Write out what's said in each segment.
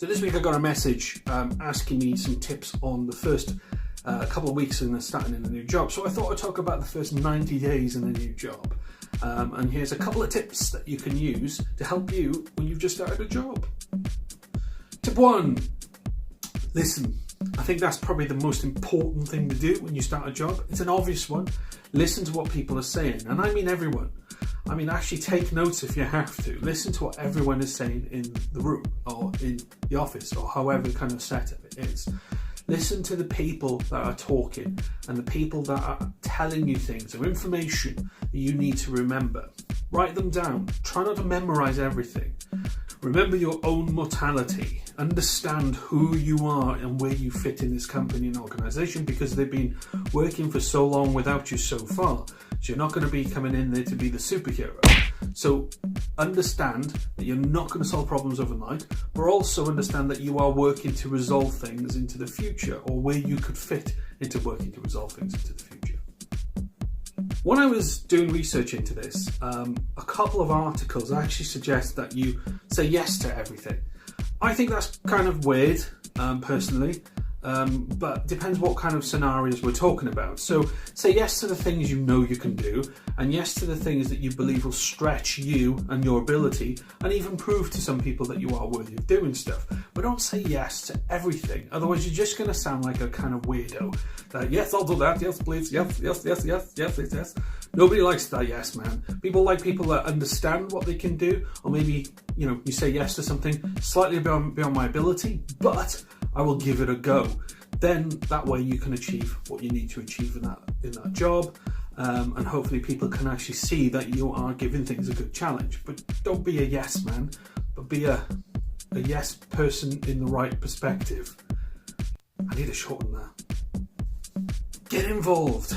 So this week I got a message asking me some tips on the first couple of weeks in starting in a new job. So I thought I'd talk about the first 90 days in a new job. And here's a couple of tips that you can use to help you when you've just started a job. Tip 1, listen. I think that's probably the most important thing to do when you start a job. It's an obvious one. Listen to what people are saying. And I mean everyone. I mean, actually take notes if you have to. Listen to what everyone is saying in the room or in the office or however kind of setup it is. Listen to the people that are talking and the people that are telling you things or information that you need to remember. Write them down. Try not to memorize everything. Remember your own mortality. Understand who you are and where you fit in this company and organisation, because they've been working for so long without you so far. So you're not going to be coming in there to be the superhero. So understand that you're not going to solve problems overnight, but also understand that you are working to resolve things into the future, or where you could fit into working to resolve things into the future. When I was doing research into this, a couple of articles actually suggest that you say yes to everything. I think that's kind of weird, personally, but depends what kind of scenarios we're talking about. So say yes to the things you know you can do, and yes to the things that you believe will stretch you and your ability, and even prove to some people that you are worthy of doing stuff. But don't say yes to everything, otherwise you're just going to sound like a kind of weirdo. Yes, I'll do that, yes please, yes, yes, yes, yes, yes, yes, yes. Nobody likes that yes man. People like people that understand what they can do, or maybe, you say yes to something slightly beyond my ability, but I will give it a go. Then that way you can achieve what you need to achieve in that job, and hopefully people can actually see that you are giving things a good challenge. But don't be a yes man, but be a yes person in the right perspective. I need to shorten that. Get involved.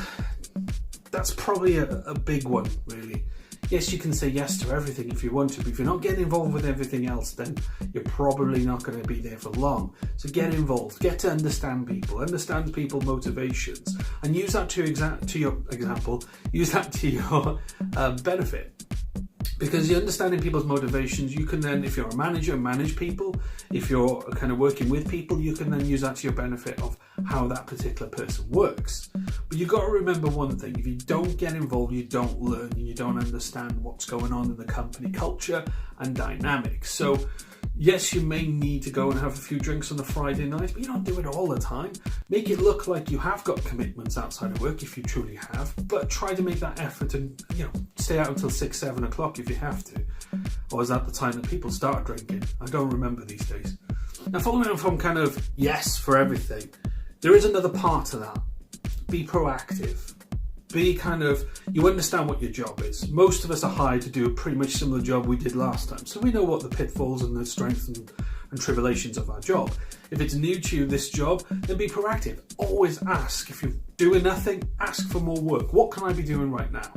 That's probably a big one, really. Yes, you can say yes to everything if you want to, but if you're not getting involved with everything else, then you're probably not going to be there for long. So get involved, get to understand people, understand people's motivations, and use that to your example, use that to your benefit. Because you're understanding people's motivations, you can then, if you're a manager, manage people. If you're kind of working with people, you can then use that to your benefit of how that particular person works. But you've got to remember one thing: if you don't get involved, you don't learn, and you don't understand what's going on in the company culture and dynamics. So yes, you may need to go and have a few drinks on a Friday night, but you don't do it all the time. Make it look like you have got commitments outside of work if you truly have, but try to make that effort and, stay out until 6, 7 o'clock if you have to. Or is that the time that people start drinking? I don't remember these days. Now, following on from kind of yes for everything, there is another part to that. Be proactive. Be you understand what your job is. Most of us are hired to do a pretty much similar job we did last time, so we know what the pitfalls and the strengths and tribulations of our job. If it's new to you, this job, then be proactive. Always ask. If you're doing nothing, ask for more work. What can I be doing right now?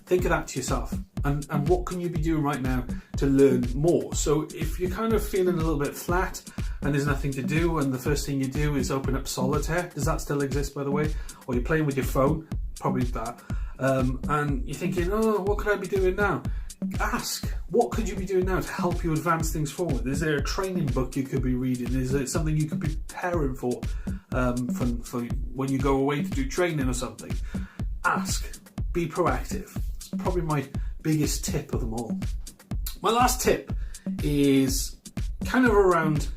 Think of that to yourself. And what can you be doing right now to learn more? So if you're kind of feeling a little bit flat and there's nothing to do, and the first thing you do is open up Solitaire, does that still exist, by the way? Or you're playing with your phone, probably that, and you're thinking, what could I be doing now? Ask, what could you be doing now to help you advance things forward? Is there a training book you could be reading? Is it something you could be preparing for when you go away to do training or something? Ask, be proactive. It's probably my biggest tip of them all. My last tip is kind of around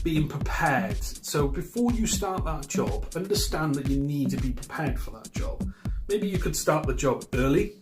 being prepared. So before you start that job, understand that you need to be prepared for that job. Maybe you could start the job early.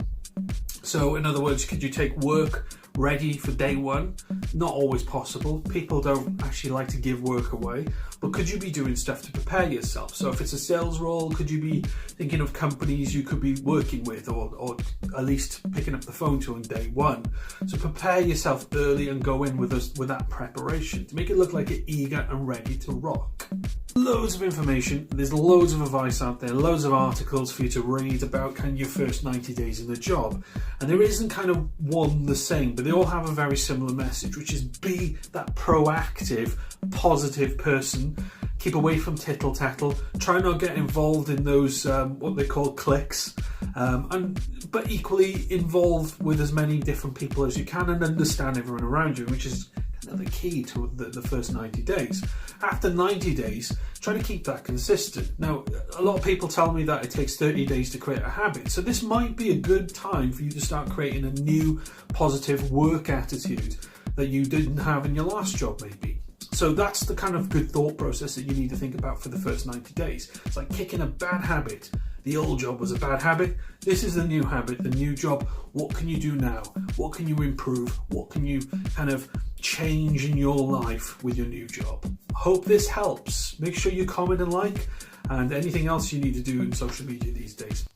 So in other words, could you take work ready for day one? Not always possible. People don't actually like to give work away, but could you be doing stuff to prepare yourself? So if it's a sales role, could you be thinking of companies you could be working with, or at least picking up the phone to on day one? So prepare yourself early and go in with that preparation to make it look like you're eager and ready to rock. Loads of information, there's loads of advice out there, loads of articles for you to read about kind of your first 90 days in the job. And there isn't kind of one the same, but they all have a very similar message, which is be that proactive, positive person. Keep away from tittle-tattle. Try not get involved in those, what they call cliques. But equally involved with as many different people as you can and understand everyone around you, which is another key to the first 90 days. After 90 days, try to keep that consistent. Now, a lot of people tell me that it takes 30 days to create a habit. So this might be a good time for you to start creating a new positive work attitude that you didn't have in your last job maybe. So that's the kind of good thought process that you need to think about for the first 90 days. It's like kicking a bad habit. The old job was a bad habit. This is the new habit, the new job. What can you do now? What can you improve? What can you kind of change in your life with your new job? Hope this helps. Make sure you comment and like, and anything else you need to do in social media these days.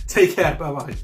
Take care. Bye-bye.